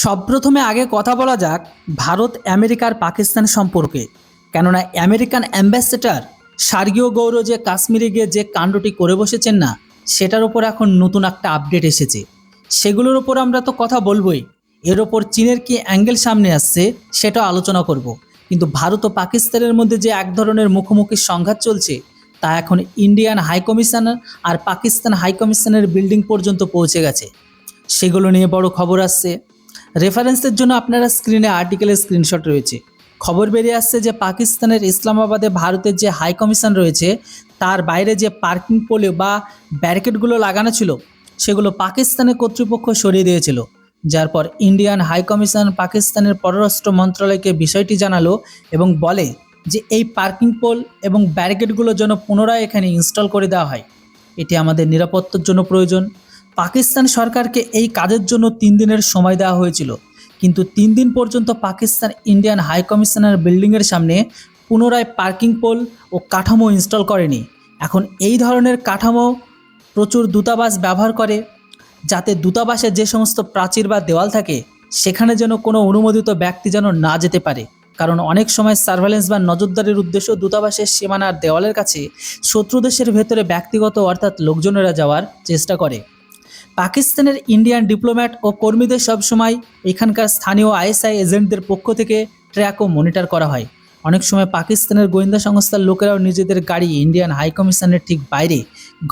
সবপ্রথমে আগে কথা বলা যাক ভারত আমেরিকার পাকিস্তান সম্পর্কে। কেননা আমেরিকান অ্যাম্বাসেডর সার্গিও গৌর যে কাশ্মীরে গিয়ে যে কাণ্ডটি করে বসেছেন না, সেটার ওপর এখন নতুন একটা আপডেট এসেছে। সেগুলোর ওপর আমরা তো কথা বলবোই, এর ওপর চীনের কি অ্যাঙ্গেল সামনে আসছে সেটা আলোচনা করব। কিন্তু ভারত ও পাকিস্তানের মধ্যে যে এক ধরনের মুখোমুখি সংঘাত চলছে, তা এখন ইন্ডিয়ান হাইকমিশনার আর পাকিস্তান হাইকমিশনের বিল্ডিং পর্যন্ত পৌঁছে গেছে। সেগুলো নিয়ে বড় খবর আসছে। রেফারেন্সের জন্য আপনারা স্ক্রিনে আর্টিকেলের স্ক্রিনশট রয়েছে। খবর বেরিয়ে আসছে যে পাকিস্তানের ইসলামাবাদে ভারতের যে হাই কমিশন রয়েছে, তার বাইরে যে পার্কিং পোলে বা ব্যারিকেডগুলো লাগানো ছিল, সেগুলো পাকিস্তানের কর্তৃপক্ষ সরিয়ে দিয়েছিল। যার পর ইন্ডিয়ান হাই কমিশন পাকিস্তানের পররাষ্ট্র মন্ত্রণালয়কে বিষয়টি জানালো এবং বলে যে এই পার্কিং পোল এবং ব্যারিকেডগুলো যেন পুনরায় এখানে ইনস্টল করে দেওয়া হয়। এটি আমাদের নিরাপত্তার জন্য প্রয়োজন। পাকিস্তান সরকারকে এই কাজের জন্য 3 দিনের সময় দেওয়া হয়েছিল, কিন্তু 3 দিন পর্যন্ত পাকিস্তান ইন্ডিয়ান হাই কমিশনার বিল্ডিংয়ের সামনে পুনরায় পার্কিং পোল ও কাঠামো ইনস্টল করেনি। এখন এই ধরনের কাঠামো প্রচুর দূতাবাস ব্যবহার করে, যাতে দূতাবাসে যে সমস্ত প্রাচীর বা দেওয়াল থাকে সেখানে যেন কোনো অনুমোদিত ব্যক্তি যেন না যেতে পারে। কারণ অনেক সময় সার্ভেলেন্স বা নজরদারির উদ্দেশ্য দূতাবাসের সীমানার দেওয়ালের কাছে শত্রু দেশের ভেতরে ব্যক্তিগত অর্থাৎ লোকজনেরা যাওয়ার চেষ্টা করে। পাকিস্তানের ইন্ডিয়ান ডিপ্লোম্যাট ও কর্মীদের সবসময় এখানকার স্থানীয় আইএসআই এজেন্টদের পক্ষ থেকে ট্র্যাক ও মনিটর করা হয়। অনেক সময় পাকিস্তানের গোয়েন্দা সংস্থার লোকেরাও নিজেদের গাড়ি ইন্ডিয়ান হাই কমিশনের ঠিক বাইরে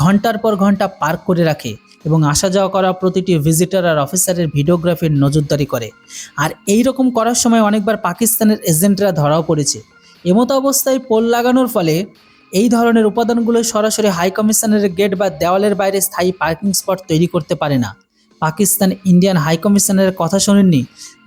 ঘন্টার পর ঘন্টা পার্ক করে রাখে এবং আসা যাওয়া করা প্রতিটি ভিজিটার আর অফিসারের ভিডিওগ্রাফির নজরদারি করে। আর এই রকম করার সময় অনেকবার পাকিস্তানের এজেন্টরা ধরাও পড়েছে। এমতো অবস্থায় পোল লাগানোর ফলে এই ধরনের উপাদানগুলো সরাসরি হাই কমিশনের গেট বা দেওয়ালের বাইরে স্থায়ী পার্কিং স্পট তৈরি করতে পারে না। পাকিস্তান ইন্ডিয়ান হাই কমিশনের কথা শোনেননি,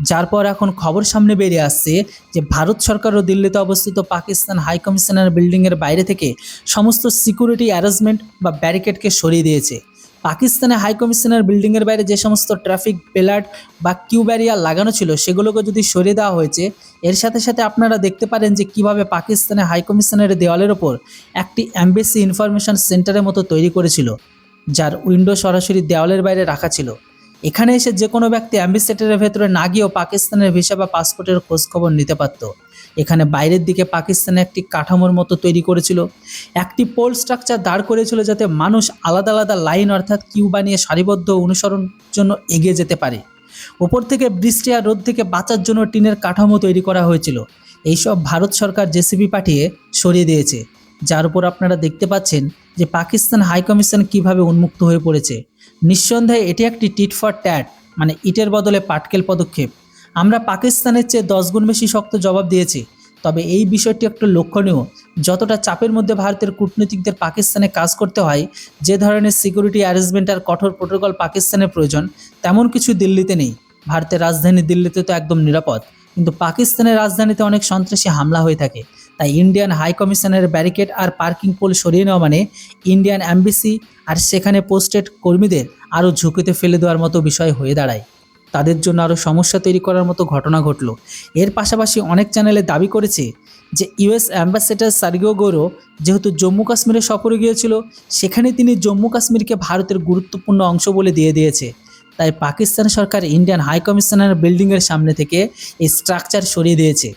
যার পর এখন খবর সামনে বেরিয়ে আসছে যে ভারত সরকারও দিল্লিতে অবস্থিত পাকিস্তান হাই কমিশনার বিল্ডিংয়ের বাইরে থেকে সমস্ত সিকিউরিটি অ্যারেঞ্জমেন্ট বা ব্যারিকেডকে সরিয়ে দিয়েছে। পাকিস্তানে হাই কমিশনার বিল্ডিংয়ের বাইরে যে সমস্ত ট্রাফিক বেলার্ট বা কিউ ব্যারিয়ার লাগানো ছিল সেগুলোকে যদি সরিয়ে দেওয়া হয়েছে, এর সাথে সাথে আপনারা দেখতে পারেন যে কিভাবে পাকিস্তানে হাই কমিশনের দেওয়ালের ওপর একটি এমবেসি ইনফরমেশন সেন্টারের মতো তৈরি করেছিল, যার উইন্ডো সরাসরি দেওয়ালের বাইরে রাখা ছিল। এখানে এসে যে কোনো ব্যক্তি অ্যাম্বাসেডারের ভেতরে না গিয়েও পাকিস্তানের ভিসা বা পাসপোর্টের খোঁজখবর নিতে পারত। এখানে বাইরের দিকে পাকিস্তানে একটি কাঠামোর মতো তৈরি করেছিল, একটি পোল স্ট্রাকচার দাঁড় করেছিল যাতে মানুষ আলাদা আলাদা লাইন অর্থাৎ কিউ বানিয়ে সারিবদ্ধ অনুসরণ জন্য এগিয়ে যেতে পারে। ওপর থেকে বৃষ্টি আর রোদ থেকে বাঁচার জন্য টিনের কাঠামো তৈরি করা হয়েছিল। এইসব ভারত সরকার জেসিবি পাঠিয়ে সরিয়ে দিয়েছে, যার উপর আপনারা দেখতে পাচ্ছেন যে পাকিস্তান হাই কমিশন কীভাবে উন্মুক্ত হয়ে পড়েছে। নিঃসন্দেহে এটি একটি টিট ফর ট্যাট, মানে ইটের বদলে পাটকেল পদক্ষেপ। আমরা পাকিস্তানের চেয়ে 10 গুণ বেশি শক্ত জবাব দিয়েছি। তবে এই বিষয়টি একটু লক্ষণীয়, যতটা চাপের মধ্যে ভারতের কূটনীতিকদের পাকিস্তানে কাজ করতে হয়, যে ধরনের সিকিউরিটি অ্যারেঞ্জমেন্ট আর কঠোর প্রোটোকল পাকিস্তানের প্রয়োজন, তেমন কিছু দিল্লিতে নেই। ভারতের রাজধানী দিল্লিতে তো একদম নিরাপদ, কিন্তু পাকিস্তানের রাজধানীতে অনেক সন্ত্রাসী হামলা হয়ে থাকে। তাই ইন্ডিয়ান হাই কমিশনের ব্যারিকেড আর পার্কিং পোল সরিয়ে নেওয়া মানে ইন্ডিয়ান অ্যাম্বাসি আর সেখানে পোস্টেড কর্মীদের আরও ঝুঁকিতে ফেলে দেওয়ার মতো বিষয় হয়ে দাঁড়ায়। তাদের জন্য আরও সমস্যা তৈরি করার মতো ঘটনা ঘটল। এর পাশাপাশি অনেক চ্যানেলে দাবি করেছে যে ইউএস অ্যাম্বাসেডর সার্গিও গৌর যেহেতু জম্মু কাশ্মীরে সফরে গিয়েছিল, সেখানে তিনি জম্মু কাশ্মীরকে ভারতের গুরুত্বপূর্ণ অংশ বলে দিয়ে দিয়েছে। তাই পাকিস্তান সরকার ইন্ডিয়ান হাই কমিশনার বিল্ডিংয়ের সামনে থেকে এই স্ট্রাকচার সরিয়ে দিয়েছে।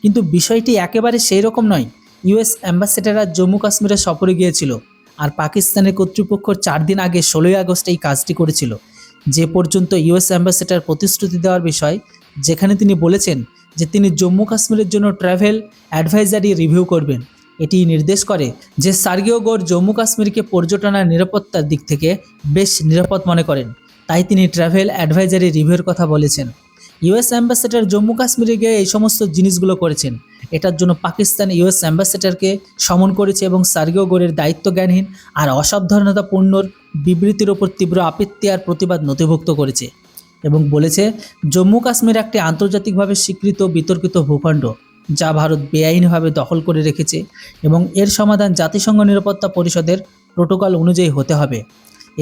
কিন্তু বিষয়টি একেবারে সেই রকম নয়। ইউএস অ্যাম্বাসেডাররা জম্মু কাশ্মীরে সফরে গিয়েছিল, আর পাকিস্তানের কর্তৃপক্ষ 4 দিন আগে 16ই আগস্ট এই কাজটি করেছিল। যে পর্যন্ত ইউএস অ্যাম্বাসেডার প্রতিশ্রুতি দেওয়ার বিষয়, যেখানে তিনি বলেছেন যে তিনি জম্মু কাশ্মীরের জন্য ট্রাভেল অ্যাডভাইজারি রিভিউ করবেন। এটি নির্দেশ করে যে সার্গিও গৌর জম্মু কাশ্মীরকে পর্যটন আর নিরাপত্তার দিক থেকে বেশ নিরাপদ মনে করেন, তাই তিনি ট্রাভেল অ্যাডভাইজারি রিভিউর কথা বলেছেন। ইউএস অ্যাম্বাসেডর জম্মু কাশ্মীরে গিয়ে এই সমস্ত জিনিসগুলো করেছেন। এটার জন্য পাকিস্তান ইউএস অ্যাম্বাসেডরকে সমন করেছে এবং সার্গিও গৌরের দায়িত্বজ্ঞানহীন আর অসাবধানতাপূর্ণ বিবৃতির ওপর তীব্র আপত্তি আর প্রতিবাদ নথিভুক্ত করেছে এবং বলেছে জম্মু কাশ্মীর একটি আন্তর্জাতিকভাবে স্বীকৃত বিতর্কিত ভূখণ্ড, যা ভারত বেআইনিভাবে দখল করে রেখেছে এবং এর সমাধান জাতিসংঘ নিরাপত্তা পরিষদের প্রোটোকল অনুযায়ী হতে হবে।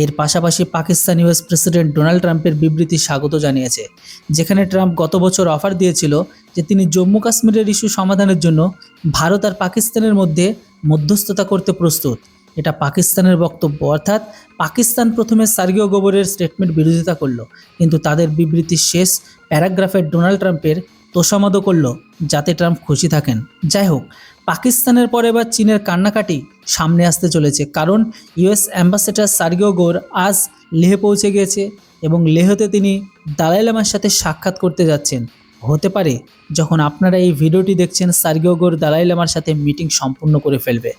এর পাশাপাশি পাকিস্তান ইউএস প্রেসিডেন্ট ডোনাল্ড ট্রাম্পের বিবৃতি স্বাগত জানিয়েছে, যেখানে ট্রাম্প গত বছর অফার দিয়েছিল যে তিনি জম্মু কাশ্মীরের ইস্যু সমাধানের জন্য ভারত আর পাকিস্তানের মধ্যে মধ্যস্থতা করতে প্রস্তুত। এটা পাকিস্তানের বক্তব্য। অর্থাৎ পাকিস্তান প্রথমে সার্গিও গোবরের স্টেটমেন্ট বিরোধিতা করলো, কিন্তু তাদের বিবৃতির শেষ প্যারাগ্রাফে ডোনাল্ড ট্রাম্পের তোষামদও করলো যাতে ট্রাম্প খুশি থাকেন। যাই হোক, পাকিস্তানের পরে এবার চীনের কান্নাকাটি সামনে আসতে চলেছে, কারণ ইউএস অ্যাম্বাসেডর সার্গিও গোর আজ লেহ পৌঁছে গিয়েছে এবং লেহতে তিনি দালাই লামার সাথে সাক্ষাৎ করতে যাচ্ছেন। হতে পারে যখন আপনারা এই ভিডিওটি দেখছেন সার্গিও গোর দালাই লামার সাথে মিটিং সম্পূর্ণ করে ফেলবে।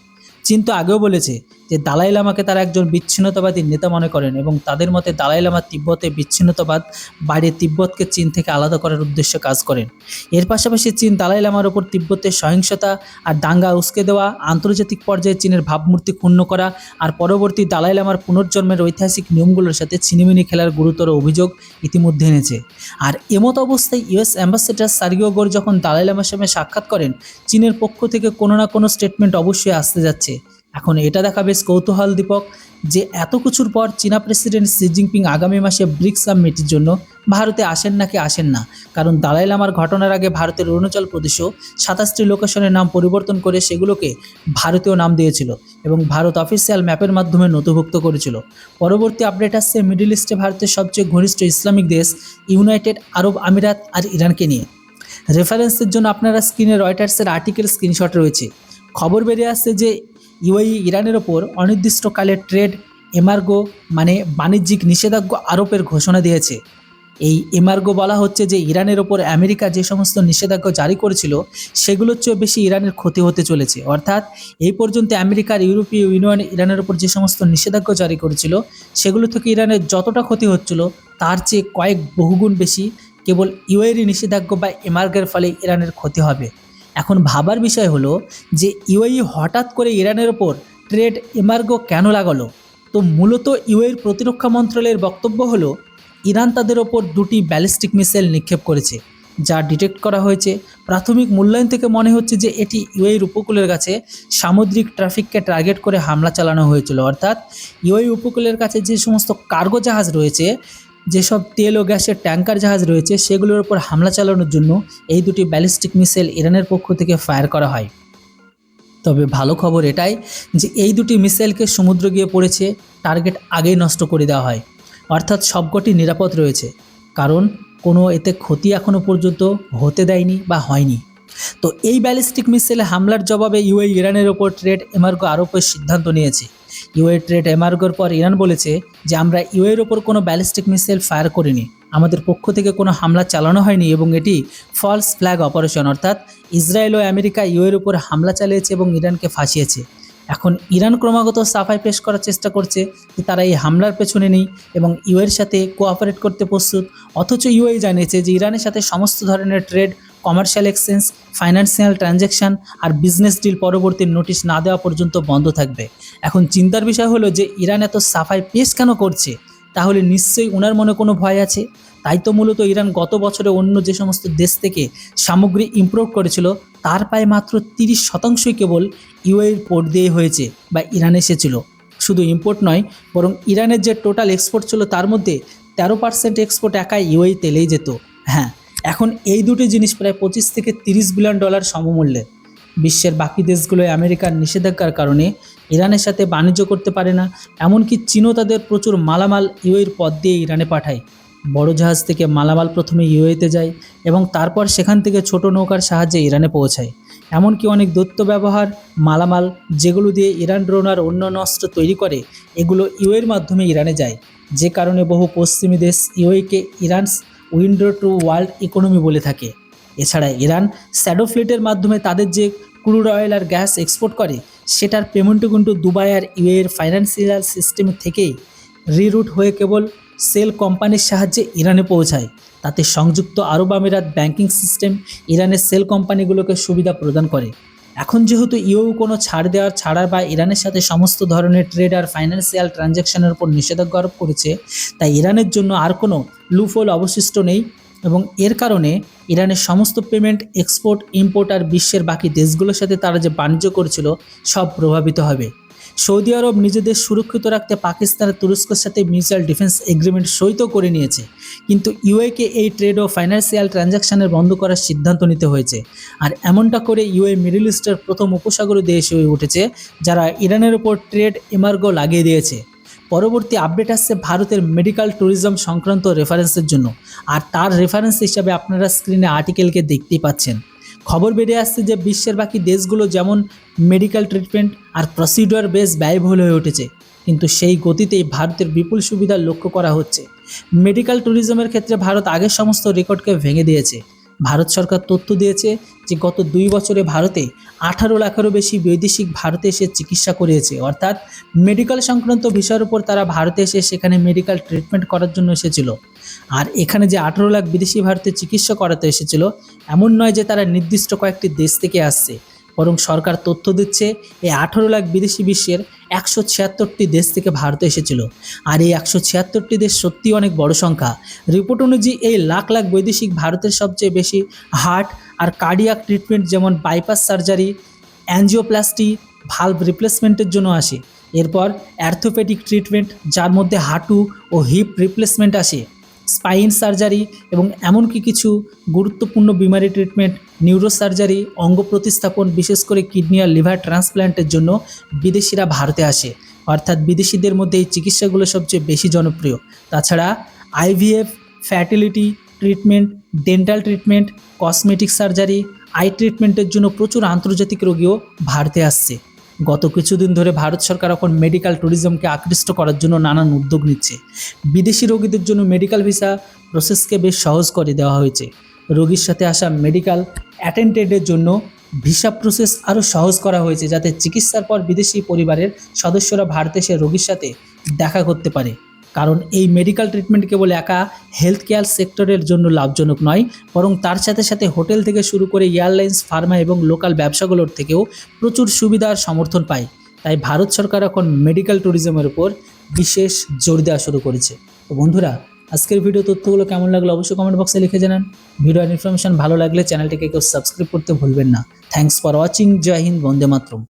চীন তো আগেও বলেছে যে দালাই লামাকে তারা একজন বিচ্ছিন্নতাবাদী নেতা মনে করেন এবং তাদের মতে দালাই লামা তিব্বতে বিচ্ছিন্নতাবাদ বাড়িয়ে তিব্বতকে চীন থেকে আলাদা করার উদ্দেশ্যে কাজ করেন। এর পাশাপাশি চীন দালাই লামার ওপর তিব্বতের সহিংসতা আর দাঙ্গা উস্কে দেওয়া, আন্তর্জাতিক পর্যায়ে চীনের ভাবমূর্তি ক্ষুণ্ণ করা আর পরবর্তী দালাই লামার পুনর্জন্মের ঐতিহাসিক নিয়মগুলোর সাথে ছিনিমিনি খেলার গুরুতর অভিযোগ ইতিমধ্যে এনেছে। আর এমত অবস্থায় ইউএস অ্যাম্বাসেডর সার্গিও গোর যখন দালাই লামার সঙ্গে সাক্ষাৎ করেন, চীনের পক্ষ থেকে কোনো না কোনো স্টেটমেন্ট অবশ্যই আসতে যাচ্ছে। এখন এটা দেখা বেশ কৌতূহল দীপক যে এত কিছুর পর চীনা প্রেসিডেন্ট শি জিনপিং আগামী মাসে ব্রিক্স সামিটের জন্য ভারতে আসেন নাকি আসেন না, কারণ দালাই লামার ঘটনার আগে ভারতের অরুণাচল প্রদেশও 27টি লোকেশনের নাম পরিবর্তন করে সেগুলোকে ভারতীয় নাম দিয়েছিল এবং ভারত অফিসিয়াল ম্যাপের মাধ্যমে নথিভুক্ত করেছিল। পরবর্তী আপডেট আসছে মিডল ইস্টে ভারতের সবচেয়ে ঘনিষ্ঠ ইসলামিক দেশ ইউনাইটেড আরব আমিরাত আর ইরানকে নিয়ে। রেফারেন্সের জন্য আপনারা স্ক্রিনে রয়টার্সের আর্টিকেল স্ক্রিনশট রয়েছে। খবর বেরিয়ে আসছে যে ইউএই ইরানের ওপর অনির্দিষ্টকালের ট্রেড এমার্গো মানে বাণিজ্যিক নিষেধাজ্ঞা আরোপের ঘোষণা দিয়েছে। এই এমার্গো বলা হচ্ছে যে ইরানের ওপর আমেরিকা যে সমস্ত নিষেধাজ্ঞা জারি করেছিল সেগুলোর চেয়েও বেশি ইরানের ক্ষতি হতে চলেছে। অর্থাৎ এই পর্যন্ত আমেরিকার ইউরোপীয় ইউনিয়ন ইরানের ওপর যে সমস্ত নিষেধাজ্ঞা জারি করেছিল সেগুলো থেকে ইরানের যতটা ক্ষতি হচ্ছিল তার চেয়ে কয়েক বহুগুণ বেশি কেবল ইউএই নিষেধাজ্ঞা বা এমার্গোর ফলে ইরানের ক্ষতি হবে। এখন ভাবার বিষয় হলো যে ইউএই হঠাৎ করে ইরানের ওপর ট্রেড এমার্গো কেন লাগালো। তো মূলত ইউএইর প্রতিরক্ষা মন্ত্রণালয়ের বক্তব্য হলো ইরান তাদের ওপর 2টি ব্যালিস্টিক মিসাইল নিক্ষেপ করেছে, যা ডিটেক্ট করা হয়েছে। প্রাথমিক মূল্যায়ন থেকে মনে হচ্ছে যে এটি ইউএইর উপকূলের কাছে সামুদ্রিক ট্রাফিককে টার্গেট করে হামলা চালানো হয়েছিল। অর্থাৎ ইউএই উপকূলের কাছে যে সমস্ত কার্গো জাহাজ রয়েছে, যেসব তেল ও গ্যাসের ট্যাঙ্কার জাহাজ রয়েছে, সেগুলোর উপর হামলা চালানোর জন্য এই 2টি ব্যালিস্টিক মিসাইল ইরানের পক্ষ থেকে ফায়ার করা হয়। তবে ভালো খবর এটাই যে এই 2টি মিসাইলকে সমুদ্র গিয়ে পড়েছে, টার্গেট আগেই নষ্ট করে দেওয়া হয়। অর্থাৎ সবকটি নিরাপদ রয়েছে, কারণ কোনো এতে ক্ষতি এখনও পর্যন্ত হতে দেয়নি বা হয়নি। তো এই ব্যালিস্টিক মিসাইল হামলার জবাবে ইউএই ইরানের ওপর ট্রেড এমার্গো আরোপের সিদ্ধান্ত নিয়েছে। ইউএই ট্রেড এমার্গোর পর ইরান বলেছে যে আমরা ইউএইর ওপর কোনো ব্যালিস্টিক মিসাইল ফায়ার করিনি, আমাদের পক্ষ থেকে কোনো হামলা চালানো হয়নি এবং এটি ফলস ফ্ল্যাগ অপারেশন। অর্থাৎ ইসরায়েল ও আমেরিকা ইউএইর ওপর হামলা চালিয়েছে এবং ইরানকে ফাঁসিয়েছে। এখন ইরান ক্রমাগত সাফাই পেশ করার চেষ্টা করছে যে তারা এই হামলার পেছনে নেই এবং ইউএর সাথে কোঅপারেট করতে প্রস্তুত। অথচ ইউএই জানিয়েছে যে ইরানের সাথে সমস্ত ধরনের trade, commercial exchange, financial transaction আর বিজনেস ডিল পরবর্তী নোটিশ না দেওয়া পর্যন্ত বন্ধ থাকবে। এখন চিন্তার বিষয় হলো যে ইরান এত সাফাই পেশ কেন করছে, তাহলে নিশ্চয়ই ওনার মনে কোনো ভয় আছে। তাই তো মূলত ইরান গত বছরে অন্য যে সমস্ত দেশ থেকে সামগ্রী ইম্পোর্ট করেছিল তার প্রায় মাত্র 30% কেবল ইউএইর পোর্ট দিয়ে হয়েছে বা ইরান এসেছিল। শুধু ইম্পোর্ট নয়, বরং ইরানের যে টোটাল এক্সপোর্ট ছিল তার মধ্যে 13% এক্সপোর্ট একাই ইউএই তেলেই যেত। হ্যাঁ, এখন এই 2টি জিনিস প্রায় 25 থেকে 30 বিলিয়ন ডলার সমমূল্যের। বিশ্বের বাকি দেশগুলোয় আমেরিকার নিষেধাজ্ঞার কারণে ইরানের সাথে বাণিজ্য করতে পারে না, এমনকি চীনও তাদের প্রচুর মালামাল ইউএইর পথ দিয়ে ইরানে পাঠায়। বড় জাহাজ থেকে মালামাল প্রথমে ইউএইতে যায় এবং তারপর সেখান থেকে ছোট নৌকার সাহায্যে ইরানে পৌঁছায়। এমনকি অনেক দৈত্য ব্যবহার মালামাল যেগুলো দিয়ে ইরান ড্রোন আর অন্যান্য অস্ত্র তৈরি করে, এগুলো ইউএইর মাধ্যমে ইরানে যায়, যে কারণে বহু পশ্চিমী দেশ ইউএইকে Iran's window to world economy বলে থাকে। এছাড়া ইরান শ্যাডো ফ্লিটের মাধ্যমে তাদের যে ক্রুড অয়েল আর গ্যাস এক্সপোর্ট করে সেটার পেমেন্টও কিন্তু দুবাই আর ইউএইর ফাইন্যান্সিয়াল সিস্টেম থেকেই রিরুট হয়ে কেবল সেল কোম্পানির সাহায্যে ইরানে পৌঁছায়। তাতে সংযুক্ত আরব আমিরাত ব্যাংকিং সিস্টেম ইরানের সেল কোম্পানিগুলোকে সুবিধা প্রদান করে। এখন যেহেতু ইউ কোনো ছাড়া বা ইরানের সাথে সমস্ত ধরনের ট্রেড আর ফাইন্যান্সিয়াল ট্রানজ্যাকশনের উপর নিষেধাজ্ঞা আরোপ করেছে, তাই ইরানের জন্য আর কোনো লুপহোল অবশিষ্ট নেই এবং এর কারণে ইরানের সমস্ত পেমেন্ট, এক্সপোর্ট, ইম্পোর্ট আর বিশ্বের বাকি দেশগুলোর সাথে তারা যে বাণিজ্য করেছিল সব প্রভাবিত হবে। সৌদি আরব নিজেদের সুরক্ষিত রাখতে পাকিস্তানের তুরস্কের সাথে মিউচুয়াল ডিফেন্স এগ্রিমেন্ট সইও করে নিয়েছে, কিন্তু ইউএকে এই ট্রেড ও ফাইন্যান্সিয়াল ট্রানজ্যাকশনের বন্ধ করার সিদ্ধান্ত নিতে হয়েছে। আর এমনটা করে ইউএ মিডল ইস্টের প্রথম উপসাগরীয় দেশ হয়ে উঠেছে যারা ইরানের উপর ট্রেড এমার্গো লাগিয়ে দিয়েছে। পরবর্তী আপডেট আসছে ভারতের মেডিকেল ট্যুরিজম সংক্রান্ত রেফারেন্সের জন্য, আর তার রেফারেন্স হিসাবে আপনারা স্ক্রিনে আর্টিকেলকে দেখতেই পাচ্ছেন। খবর বেরিয়ে আসছে যে বিশ্বের বাকি দেশগুলো যেমন মেডিকেল ট্রিটমেন্ট আর প্রসিডিওর বেশ ব্যয়বহুল হয়ে উঠেছে, কিন্তু সেই গতিতেই ভারতের বিপুল সুবিধা লক্ষ্য করা হচ্ছে। মেডিকেল ট্যুরিজমের ক্ষেত্রে ভারত আগের সমস্ত রেকর্ডকে ভেঙে দিয়েছে। ভারত সরকার তথ্য দিয়েছে যে গত 2 বছরে ভারতে 18 লাখেরও বেশি বৈদেশিক ভারতে এসে চিকিৎসা করিয়েছে, অর্থাৎ মেডিকেল সংক্রান্ত বিষয়ের উপর তারা ভারতে এসে সেখানে মেডিকেল ট্রিটমেন্ট করার জন্য এসেছিল। আর এখানে যে 18 লাখ বিদেশি ভারতে চিকিৎসা করাতে এসেছিল এমন নয় যে তারা নির্দিষ্ট কয়েকটি দেশ থেকে আসছে, বরং সরকার তথ্য দিচ্ছে এই 18 লাখ বিদেশি বিশ্বের 176টি দেশ থেকে ভারতে এসেছিল। আর এই 176টি দেশ সত্যি অনেক বড় সংখ্যা। রিপোর্ট অনুযায়ী এই লাখ লাখ বৈদেশিক ভারতের সবচেয়ে বেশি হার্ট আর কার্ডিয়াক ট্রিটমেন্ট যেমন বাইপাস সার্জারি, অ্যাঞ্জিওপ্লাস্টি, ভালভ রিপ্লেসমেন্টের জন্য আসে। এরপর অ্যার্থোপেডিক ট্রিটমেন্ট যার মধ্যে হাঁটু ও হিপ রিপ্লেসমেন্ট আসে, স্পাইন সার্জারি এবং এমনকি কিছু গুরুত্বপূর্ণ বিমারি ট্রিটমেন্ট, নিউরো সার্জারি, অঙ্গ প্রতিস্থাপন, বিশেষ করে কিডনি আর লিভার ট্রান্সপ্ল্যান্টের জন্য বিদেশিরা ভারতে আসে। অর্থাৎ বিদেশিদের মধ্যে এই চিকিৎসাগুলো সবচেয়ে বেশি জনপ্রিয়। তাছাড়া IVF, fertility treatment, dental treatment, cosmetic surgery, eye ট্রিটমেন্টের জন্য প্রচুর আন্তর্জাতিক রোগীও ভারতে আসছে। গত কিছুদিন ধরে ভারত সরকার এখন মেডিকেল ট্যুরিজমকে আকৃষ্ট করার জন্য নানান উদ্যোগ নিচ্ছে। বিদেশি রোগীদের জন্য মেডিকেল ভিসা প্রসেসকে বেশ সহজ করে দেওয়া হয়েছে। রোগীর সাথে আসা মেডিকেল অ্যাটেন্ডেন্টের জন্য ভিসা প্রসেস আরও সহজ করা হয়েছে, যাতে চিকিৎসার পর বিদেশি পরিবারের সদস্যরা ভারতে এসে রোগীর সাথে দেখা করতে পারে। কারণ এই মেডিকেল ট্রিটমেন্ট কেবল একা হেলথ কেয়ার সেক্টরের জন্য লাভজনক নয়, বরং তার সাথে সাথে হোটেল থেকে শুরু করে এয়ারলাইন্স, ফার্মা এবং লোকাল ব্যবসাগুলোর থেকেও প্রচুর সুবিধার সমর্থন পায়। তাই ভারত সরকার এখন মেডিকেল ট্যুরিজমের উপর বিশেষ জোর দেওয়া শুরু করেছে। তো বন্ধুরা, আজকের ভিডিও তথ্যগুলো কেমন লাগলো অবশ্যই কমেন্ট বক্সে লিখে জানান। ভিডিও আর ইনফরমেশন ভালো লাগলে চ্যানেলটিকে কেউ সাবস্ক্রাইব করতে ভুলবেন না। Thanks for watching. জয় হিন্দ, বন্দে মাতরম।